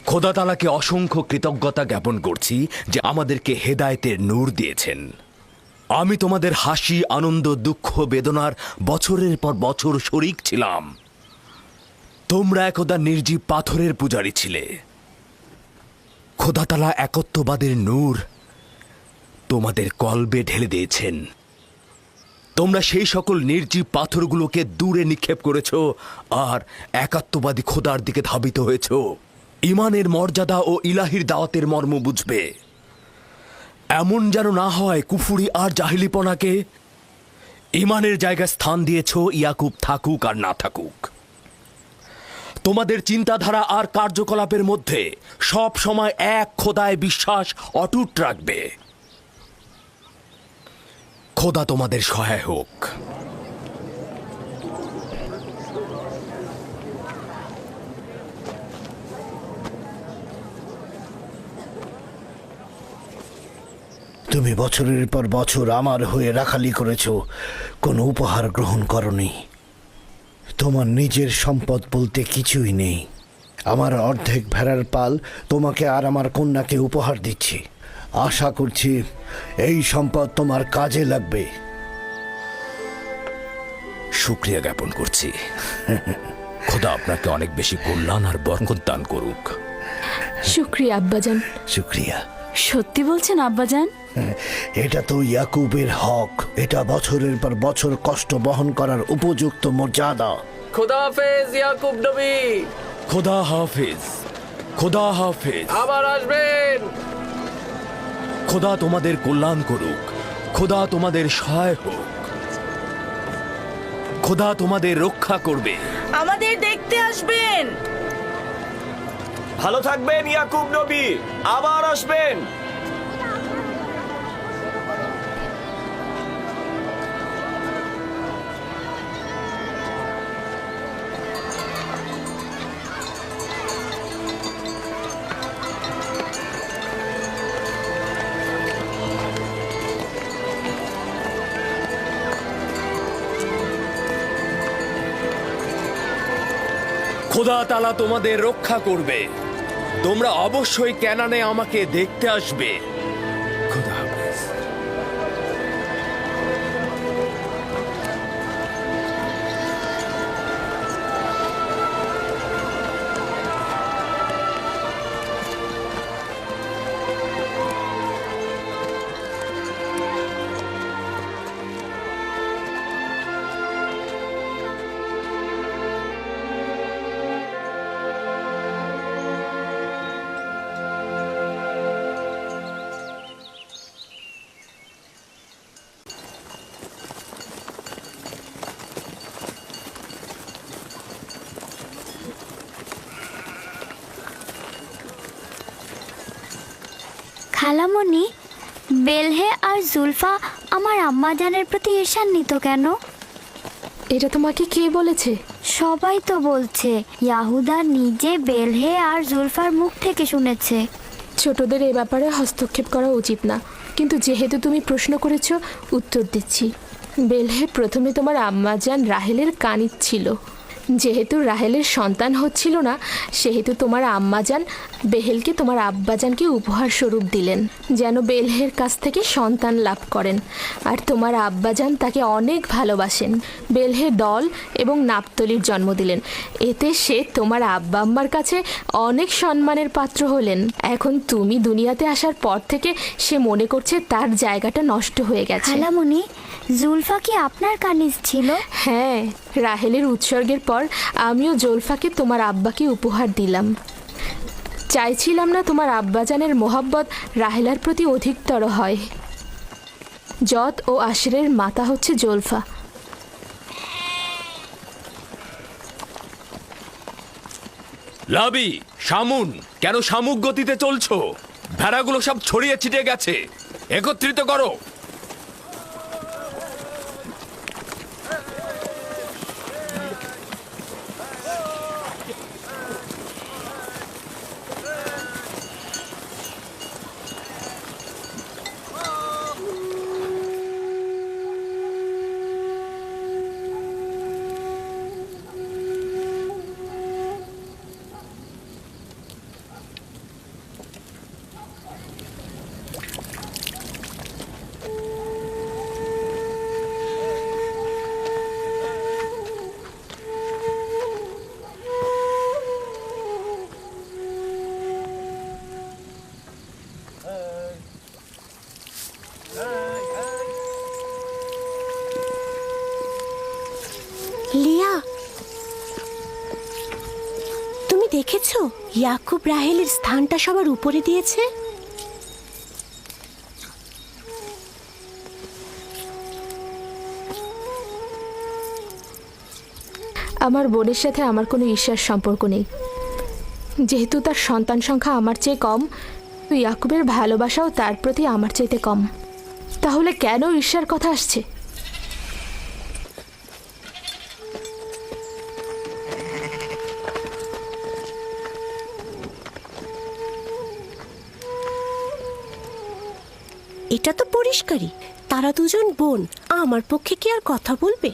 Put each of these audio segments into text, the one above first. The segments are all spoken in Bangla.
খোদা তাআলাকে অসংখ্য কৃতজ্ঞতা জ্ঞাপন করছি যে আমাদেরকে হেদায়েতের নূর দিয়েছেন। আমি তোমাদের হাসি, আনন্দ, দুঃখ, বেদনার বছরের পর বছর শরিক ছিলাম। তোমরা একদা নির্জীব পাথরের পূজারী ছিলে। খোদা তাআলা একত্ববাদের নূর তোমাদের কলবে ঢেলে দিয়েছেন। তোমরা সেই সকল নির্জীব পাথরগুলোকে দূরে নিক্ষেপ করেছ আর একাত্মবাদী খোদার দিকে ধাবিত হয়েছ। ঈমানের মর্যাদা ও ইলাহির দাওয়াতের মর্ম বুঝবে। এমন যেন না হয় কুফুরি আর জাহিলিপনাকে ঈমানের জায়গায় স্থান দিয়েছ, ইয়াকুব থাকুক আর না থাকুক। তোমাদের চিন্তাধারা আর কার্যকলাপের মধ্যে সব সময় এক খোদায় বিশ্বাস অটুট রাখবে। খোদা তোমাদের সহায় হোক। তুমি বছরের পর বছর আমার হয়ে রাখালি করেছ, কোনো উপহার গ্রহণ করনি। তোমার নিজের সম্পদ বলতে কিছুই নেই। আমার অর্ধেক ভেড়ার পাল তোমাকে আর আমার কন্যাকে উপহার দিচ্ছি। আশা করছি এই সম্পদ তোমার কাজে লাগবে। শুকরিয়া জ্ঞাপন করছি। খোদা আপনাকে অনেক বেশি কল্যাণ আর বরকত দান করুক। শুকরিয়া আব্বাজান। শুক্রিয়া। সত্যি বলছেন আব্বাজান? এটা তো ইয়াকুবের হক। এটা বছরের পর বছর কষ্ট বহন করার উপযুক্ত মর্যাদা। খোদা হাফেজ ইয়াকুব নবী। খোদা হাফেজ। খোদা হাফেজ। আবার আসবেন। খোদা তোমাদের কল্যাণ করুক। খোদা তোমাদের সহায় হোক। খোদা তোমাদের রক্ষা করবে। আমাদের দেখতে আসবেন। ভালো থাকবেন ইয়াকুব নবী, আবার আসবেন। খোদা তাআলা তোমাদের রক্ষা করবে। তোমরা অবশ্যই ক্যানানে আমাকে দেখতে আসবে। খোদা হাফেজ। খালামণি, বেলহে আর জুলফা আমার আম্মাজানের প্রতি ঈর্ষান্বিত কেন? এটা তোমাকে কে বলেছে? সবাই তো বলছে। ইয়াহুদা নিজে বেলহে আর জুলফার মুখ থেকে শুনেছে। ছোটদের এ ব্যাপারে হস্তক্ষেপ করা উচিত না, কিন্তু যেহেতু তুমি প্রশ্ন করেছো, উত্তর দিচ্ছি। বেলহে প্রথমে তোমার আম্মাজান রাহেলের কানিজ ছিল। যেহেতু রাহেলের সন্তান হচ্ছিল না, সেহেতু তোমার আম্মাজান বেহেলকে তোমার আব্বাজানকে উপহার স্বরূপ দিলেন, যেন বেলহের কাছ থেকে সন্তান লাভ করেন। আর তোমার আব্বাজান তাকে অনেক ভালোবাসেন। বেলহে দল এবং নাপতলির জন্ম দিলেন। এতে সে তোমার আব্বা আম্মার কাছে অনেক সম্মানের পাত্র হলেন। এখন তুমি দুনিয়াতে আসার পর থেকে সে মনে করছে তার জায়গাটা নষ্ট হয়ে গেছে। খালামণি, জুলফা কি আপনার কানিজ ছিল? হ্যাঁ, রাহেলের উৎসর্গের পর আমিও জুলফাকে তোমার আব্বাকে উপহার দিলাম। চাইছিলাম না তোমার আব্বাজানের মোহাব্বত রাহেলার প্রতি অধিকতর হয়। জত ও আশরের মাতা হচ্ছে জুলফা। লাবি, শামুন, কেন শামুক গতিতে চলছো? ভেড়াগুলো সব ছড়িয়ে ছিটে গেছে। একত্রিত করো। দেখেছো ইয়াকুব রাহেলের স্থানটা সবার উপরে দিয়েছে? আমার বোনের সাথে আমার কোনো ঈর্ষার সম্পর্ক নেই। যেহেতু তার সন্তান সংখ্যা আমার চেয়ে কম, ইয়াকুবের ভালোবাসাও তার প্রতি আমার চাইতে কম। তাহলে কেন ঈর্ষার কথা আসছে? এটা তো পরিষ্কারই, তারা দুজন বোন, আমার পক্ষে কি আর কথা বলবে?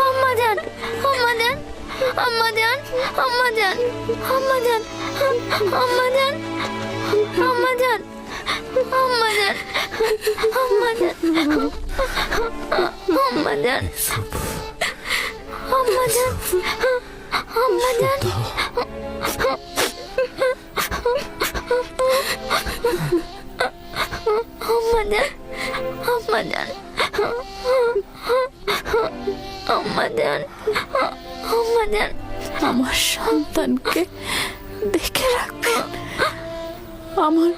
আম্মাজান, আম্মাজান, আম্মাজান, আম্মাজান, আম্মাজান, আম্মাজান, আম্মাজান, আম্মাজান, আম্মাজান, আম্মাজান, আম্মাজান, আম্মাজান, আম্মাজান, আম্মাজান, আম্মাজান, আম্মাজান, আমার সন্তানকে দেখে রাখবেন, আমার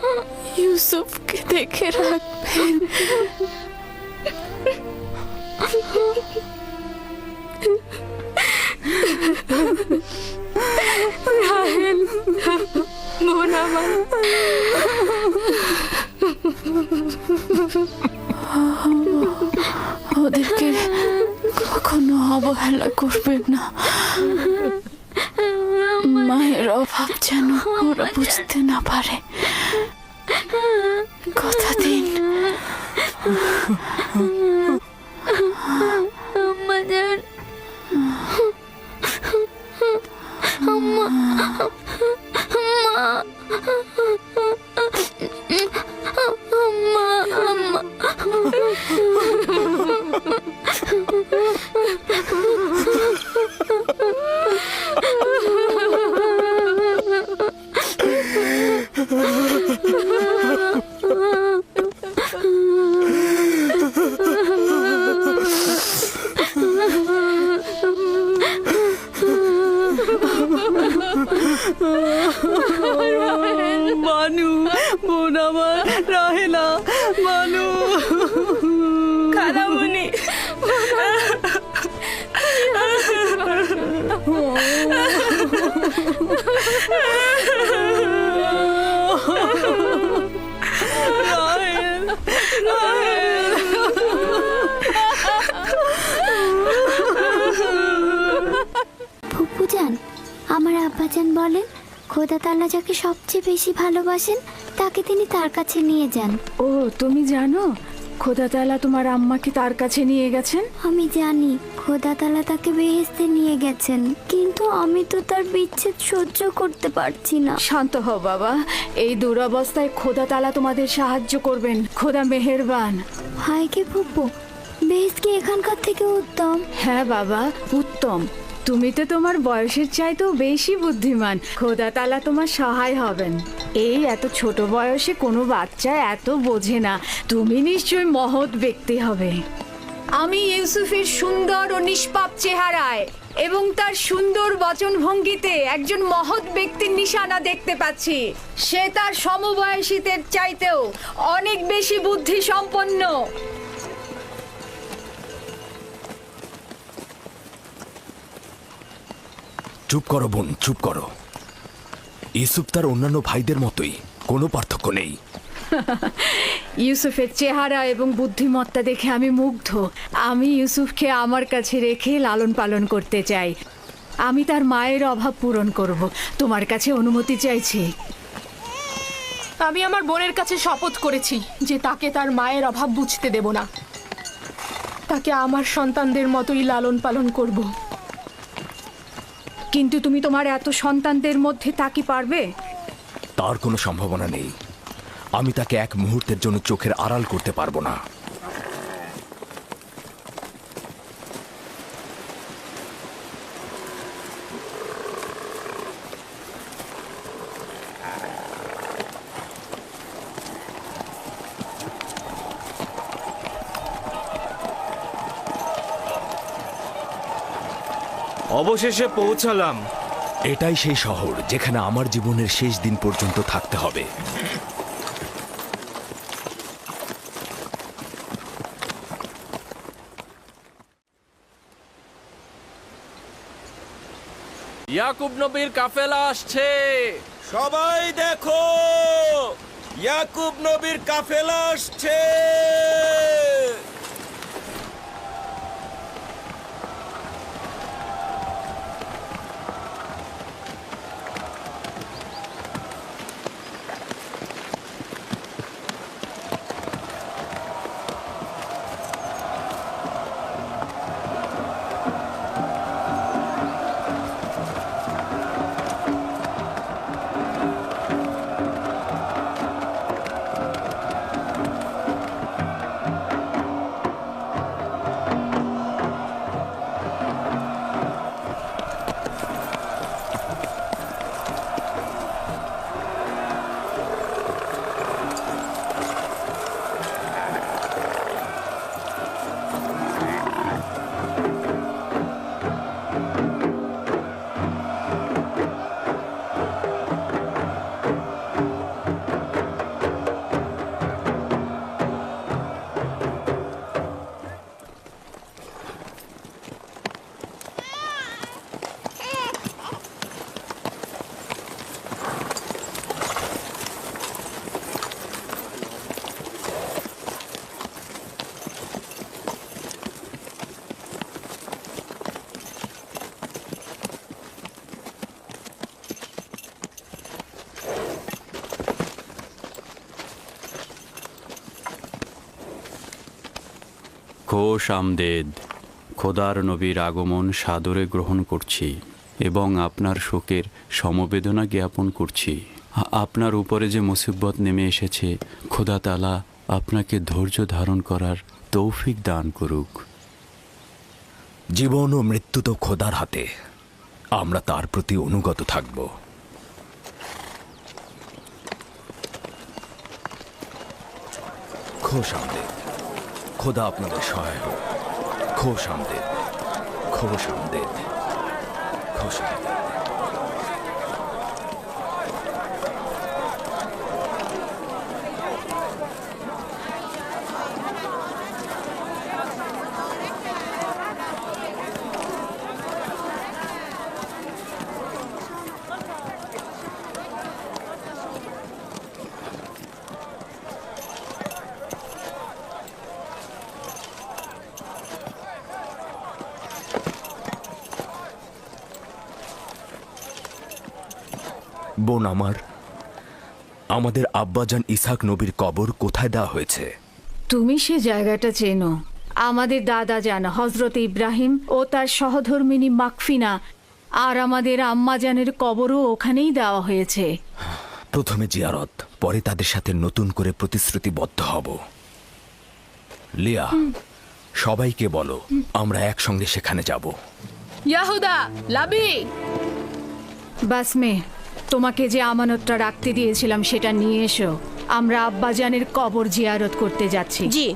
ইউসুফকে দেখে রাখবেন। রাহেল, বোন আমার, ওদেরকে কখনো অবহেলা করবেন না। মায়ের অভাব যেন ওরা বুঝতে না পারে, কথা দিন। আম্মাজান, আম্মা, আম্মা, আম্মা, মানু, বোন আমার, রাহেলা, মানু, খালামণি, রাহেল, রাহেল। ফুপুজান, আমার আব্বাজান বলেন খোদা তাআলা যাকে সবচেয়ে বেশি ভালোবাসেন তাকে তিনি তার কাছে নিয়ে যান। ও, তুমি জানো খোদা তাআলা তোমার আম্মাকে তার কাছে নিয়ে গেছেন? আমি জানি খোদা তাআলা তাকে বেহেশতে নিয়ে গেছেন, কিন্তু আমি তো তার বিচ্ছেদ সহ্য করতে পারছি না। শান্ত হও বাবা, এই দুরবস্থায় খোদা তাআলা তোমাদের সাহায্য করবেন। খোদা মেহেরবান। হায় কে ফুপু, বেহেশত কি এখানকার থেকে উত্তম? হ্যাঁ বাবা, উত্তম। তুমি তো তোমার বয়সের চাইতেও বেশি বুদ্ধিমান। খোদা তাআলা তোমার সহায় হবেন। এই এত ছোট বয়সে কোনো বাচ্চা এত বোঝে না। তুমি নিশ্চয়ই মহৎ ব্যক্তি হবে। আমি ইউসুফের সুন্দর ও নিষ্পাপ চেহারায় এবং তার সুন্দর বচনভঙ্গিতে একজন মহৎ ব্যক্তির নিশানা দেখতে পাচ্ছি। সে তার সমবয়সীদের চাইতেও অনেক বেশি বুদ্ধি সম্পন্ন। চুপ করো বোন, চুপ করো। ইউসুফ তার অন্যান্য ভাইদের মতোই, কোনো পার্থক্য নেই। ইউসুফের চেহারা এবং বুদ্ধিমত্তা দেখে আমি মুগ্ধ। আমি ইউসুফকে আমার কাছে রেখে লালন পালন করতে চাই। আমি তার মায়ের অভাব পূরণ করব। তোমার কাছে অনুমতি চাইছি। আমি আমার বোনের কাছে শপথ করেছি যে তাকে তার মায়ের অভাব বুঝতে দেব না। তাকে আমার সন্তানদের মতোই লালন পালন করব। কিন্তু তুমি তোমার এত সন্তানদের মধ্যে তা কি পারবে? তার কোনো সম্ভাবনা নেই। আমি তাকে এক মুহূর্তের জন্য চোখের আড়াল করতে পারবো না। অবশেষে পৌঁছালাম। এটাই সেই শহর যেখানে আমার জীবনের শেষ দিন পর্যন্ত থাকতে হবে। ইয়াকুব নবীর কাফেলা আসছে। সবাই দেখো, ইয়াকুব নবীর কাফেলা আসছে। খোশ আমদেদ। খোদার নবীর আগমন সাদরে গ্রহণ করছি এবং আপনার শোকের সমবেদনা জ্ঞাপন করছি। আপনার উপরে যে মুসিবত নেমে এসেছে, খোদা তাআলা আপনাকে ধৈর্য ধারণ করার তৌফিক দান করুক। জীবন ও মৃত্যু তো খোদার হাতে, আমরা তার প্রতি অনুগত থাকব। খোশ আমদেদ। খোদা আপনাদের সহায় হোক। খোশ আমদেদ, খোশ আমদেদ, খোশ আমদেদ। বোন আমার, আমাদের আব্বাজান ইসহাক নবীর কবর কোথায় দেওয়া হয়েছে? তুমি সে জায়গাটা চেনো। আমাদের দাদা জান হজরত ইব্রাহিম ও তার সহধর্মিনী মাকফিনা আর আমাদের আম্মাজানের কবরও ওখানেই দেওয়া হয়েছে। প্রথমে জিয়ারত, পরে তাদের সাথে নতুন করে প্রতিশ্রুতিবদ্ধ হব। লিয়া, সবাইকে বলো আমরা একসঙ্গে সেখানে যাব। ইয়াহুদা, লাবি। বাস মেয়ে, তোমাকে যে আমানতটা রাখতে দিয়েছিলাম সেটা নিয়ে এসো। আমরা আব্বাজানের কবর জিয়ারত করতে যাচ্ছি। জি।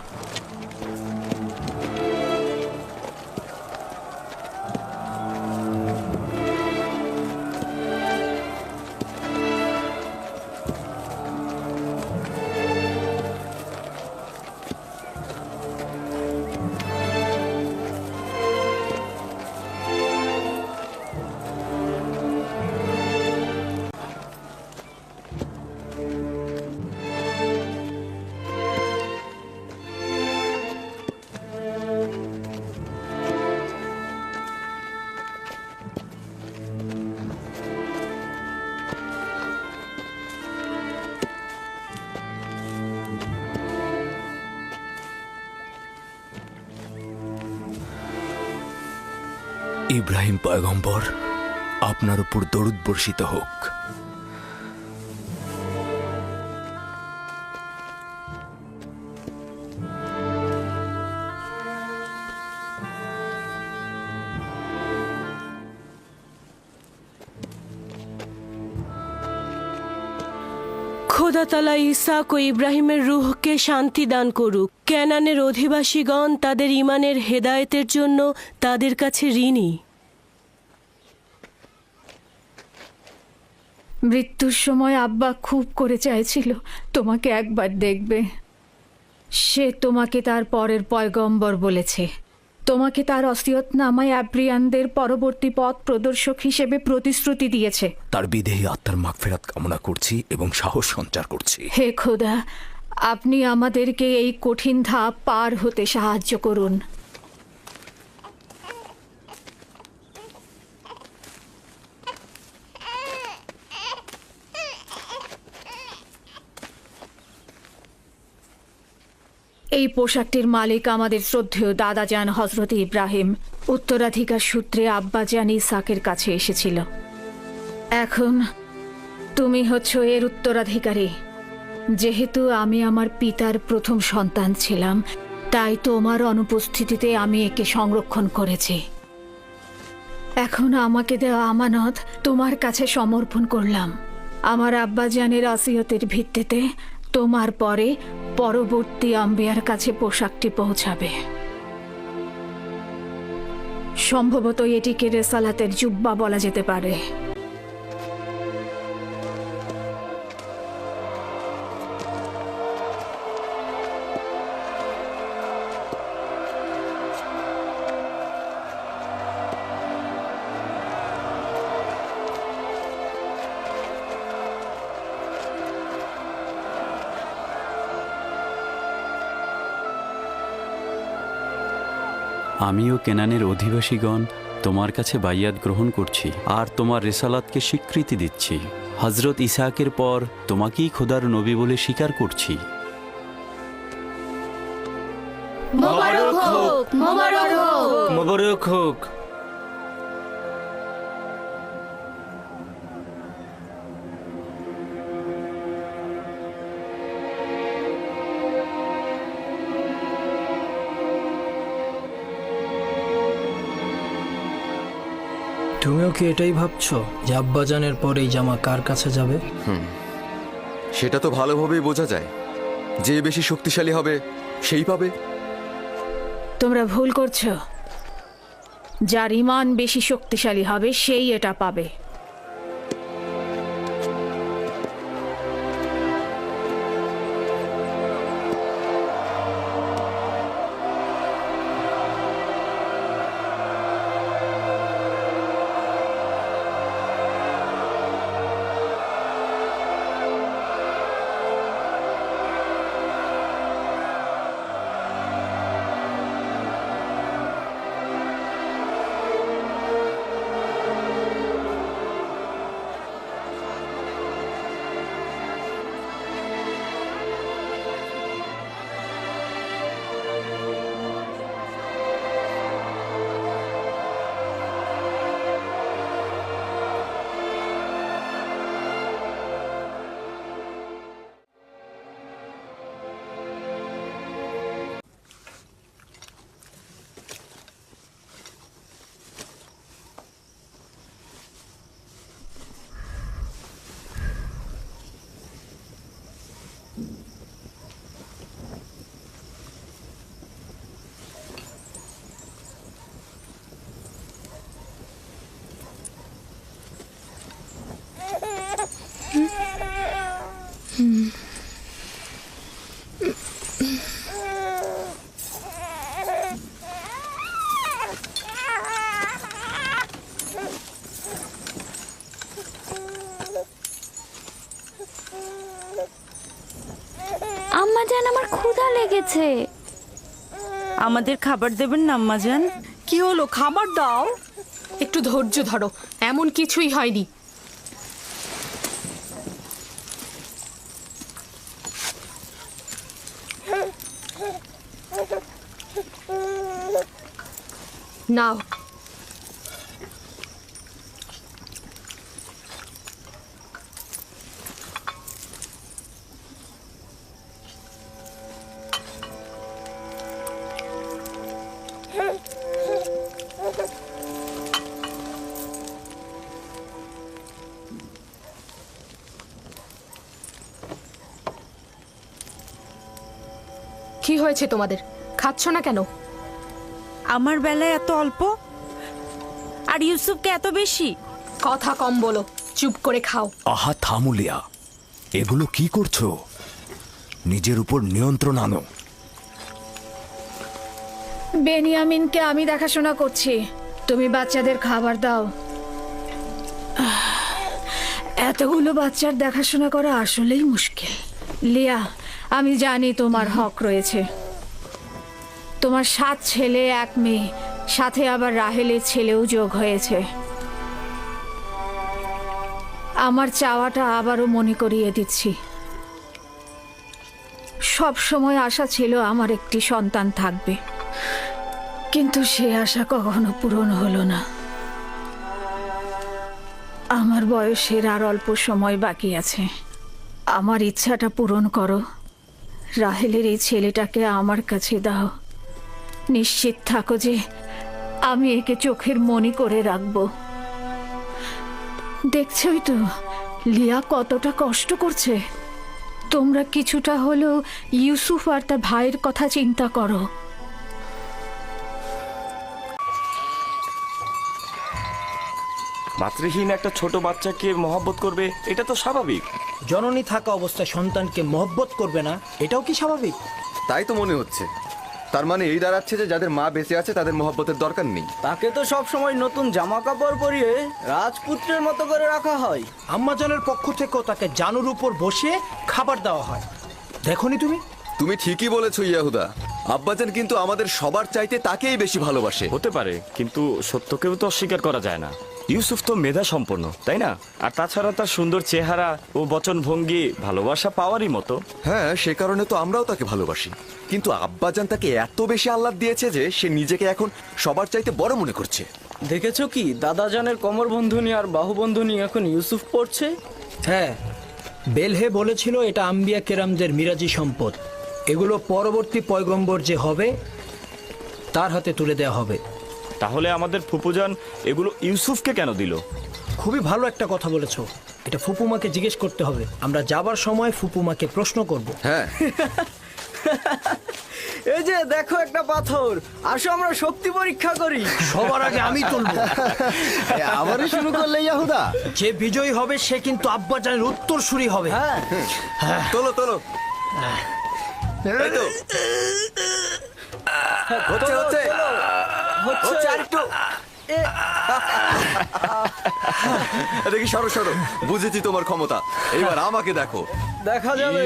ইব্রাহিম পয়গম্বর, আপনার উপর দরুদ বর্ষিত হোক। খোদা তাআলা ইসাক ও ইব্রাহিমের রূহকে শান্তি দান করুক। কেনানের অধিবাসীগণ তাদের ঈমানের হেদায়েতের জন্য তাদের কাছে ঋণী। মৃত্যুর সময় আব্বা খুব করে চাইছিল তোমাকে একবার দেখবে। সে তোমাকে তার পরের পয়গম্বর বলেছে। তোমাকে তার ওসিয়তনামায় আব্রিয়ানদের পরবর্তী পথ প্রদর্শক হিসেবে প্রতিশ্রুতি দিয়েছে। তার বিদেহী আত্মার মাগফিরাত কামনা করছি এবং সাহস সঞ্চার করছি। হে খোদা, আপনি আমাদেরকে এই কঠিন ধাপ পার হতে সাহায্য করুন। এই পোশাকটির মালিক আমাদের শ্রদ্ধেয় দাদাজান হজরত ইব্রাহিম। উত্তরাধিকার সূত্রে আব্বাজান ইসাকের কাছে এসেছিল। এখন তুমি হচ্ছ এর উত্তরাধিকারী। যেহেতু আমি আমার পিতার প্রথম সন্তান ছিলাম, তাই তোমার অনুপস্থিতিতে আমি একে সংরক্ষণ করেছি। এখন আমাকে দেওয়া আমানত তোমার কাছে সমর্পণ করলাম। আমার আব্বাজানের ওসিয়তের ভিত্তিতে তোমার পরে পরবর্তী আম্বিয়ার কাছে পোশাকটি পৌঁছাবে। সম্ভবত এটিকে রেসালাতের জুব্বা বলা যেতে পারে। আমিও কেনানের অধিবাসীগণ তোমার কাছে বাইয়াত গ্রহণ করছি আর তোমার রেসালাতকে স্বীকৃতি দিচ্ছি। হজরত ইসাকের পর তোমাকেই খোদার নবী বলে স্বীকার করছি। মোবারক হোক, মোবারক হোক। মোবারক হোক। তুমিও কি এটাই ভাবছো যে আব্বাজানের পর এই জামা কার কাছে যাবে? সেটা তো ভালোভাবেই বোঝা যায়। যে বেশি শক্তিশালী হবে সেই পাবে। তোমরা ভুল করছো। যার ঈমান বেশি শক্তিশালী হবে সেই এটা পাবে। লেগেছে। আমাদের খাবার দেবেন না আম্মাজান? কি হলো, খাবার দাও। একটু ধৈর্য ধরো, এমন কিছুই হয়নি। নাও। কি হয়েছে তোমাদের? খাচ্ছ না কেন? আমার বেলায় এত অল্প, আর ইউসুফকে এত বেশি। কথা কম বলো, চুপ করে খাও। আহা থামুলিয়া, এগুলো কি করছো? নিজের উপর নিয়ন্ত্রণ আনো। বেনিয়ামিনকে আমি দেখাশোনা করছি, তুমি বাচ্চাদের খাবার দাও। এতগুলো বাচ্চার দেখাশোনা করা আসলেই মুশকিল। লিয়া, আমি জানি তোমার হক রয়েছে। তোমার 7 ছেলে 1 মেয়ে, সাথে আবার রাহেলের ছেলেও যোগ হয়েছে। আমার চাওয়াটা আবারও মনে করিয়ে দিচ্ছি। সব সময় আশা ছিল আমার একটি সন্তান থাকবে, কিন্তু সে আশা কখনো পূরণ হলো না। আমার বয়সের আর অল্প সময় বাকি আছে। আমার ইচ্ছাটা পূরণ করো। রাহেলের এই ছেলেটাকে আমার কাছে দাও। নিশ্চিত থাকো যে আমি একে চোখের মনি করে রাখবো। দেখছই তো লিয়া কতটা কষ্ট করছে। তোমরা কিছুটা হলেও ইউসুফ আর তার ভাইয়ের কথা চিন্তা করো। মাতৃহীন একটা ছোট বাচ্চাকে মহব্বত করবে, এটা তো স্বাভাবিক। জননী থাকা অবস্থায় সন্তানকে মহব্বত করবে না, এটাও কি স্বাভাবিক? তাই তো মনে হচ্ছে। তার মানে এই দাঁড়াচ্ছে যে যাদের মা বেঁচে আছে তাদের মহব্বতের দরকার নেই। তাকে তো সব সময় নতুন জামা কাপড় পরিয়ে রাজপুত্রের মতো করে রাখা হয়। আম্মাজানের পক্ষ থেকেও তাকে জানুর উপর বসিয়ে খাবার দেওয়া হয়। দেখোনি তুমি? তুমি ঠিকই বলেছো ইয়াহুদা। আব্বাজান কিন্তু আমাদের সবার চাইতে তাকেই বেশি ভালোবাসে। হতে পারে, কিন্তু সত্যকেও তো অস্বীকার করা যায় না। ইউসুফ তো মেধা সম্পন্ন, তাই না? আর তাছাড়া তার সুন্দর চেহারা ও বচনভঙ্গি ভালোবাসা পাওয়ারই মতো। হ্যাঁ, সে কারণে তো আমরাও তাকে ভালোবাসি। কিন্তু আব্বাজান তাকে এত বেশি আহ্লাদ দিয়েছে যে সে নিজেকে এখন সবার চাইতে বড় মনে করছে। দেখেছো কি, দাদাজানের কোমর বন্ধনী আর বাহু বন্ধনী এখন ইউসুফ পড়ছে। হ্যাঁ, বেলহে বলেছিল এটা আম্বিয়া কেরামদের মিরাজি সম্পদ। এগুলো পরবর্তী পয়গম্বর যে হবে তার হাতে তুলে দেওয়া হবে। তাহলে আমাদের ফুপুজান এগুলো ইউসুফকে কেন দিল? খুবই ভালো একটা কথা বলেছো। এটা ফুপুমাকে জিজ্ঞেস করতে হবে। আমরা যাবার সময় ফুপুমাকে প্রশ্ন করব। হ্যাঁ, এই যে দেখো একটা পাথর, আসো আমরা শক্তি পরীক্ষা করি। সবার আগে আমি তুলব। আবারই শুরু করলে ইয়াহুদা? যে বিজয়ী হবে সে কিন্তু আব্বাজানের উত্তরসূরি হবে। হ্যাঁ, তোলো তোলো। এই তো। হচ্ছে হচ্ছে হচ্ছে আরেকটু। দেখি, সরো সরো। বুঝেছি তোমার ক্ষমতা, এবার আমাকে দেখো। দেখা যাবে।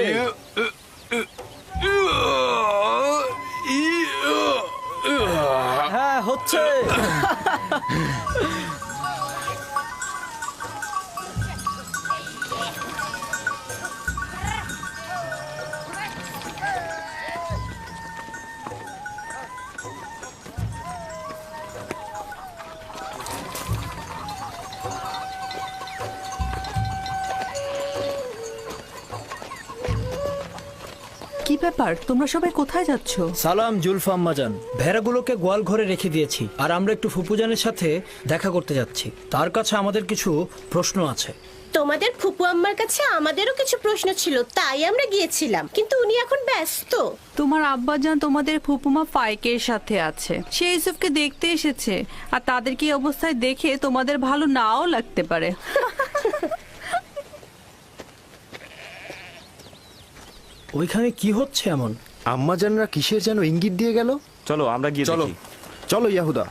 হ্যাঁ, হচ্ছে। কি ব্যাপার, তোমরা সবাই কোথায় যাচ্ছ? সালাম জুলফা আম্মাজান। ভেড়াগুলোকে গোয়াল ঘরে রেখে দিয়েছি, আর আমরা একটু ফুপুজানের সাথে দেখা করতে যাচ্ছি। তার কাছে আমাদের কিছু প্রশ্ন আছে। তোমাদের ফুপু আম্মার কাছে আমাদেরও কিছু প্রশ্ন ছিল, তাই আমরা গিয়েছিলাম, কিন্তু উনি এখন ব্যস্ত। তোমার আব্বাজান তোমাদের ফুপুমা ফাইকের সাথে আছে। সে ইউসুফকে দেখতে এসেছে, আর তাদেরকে এই অবস্থায় দেখে তোমাদের ভালো নাও লাগতে পারে। ওইখানে কি হচ্ছে এমন? আম্মাজানরা কিসের যেন ইঙ্গিত দিয়ে গেল। চলো আমরা গিয়ে চলো। দেখি। চলো ইয়াহুদা।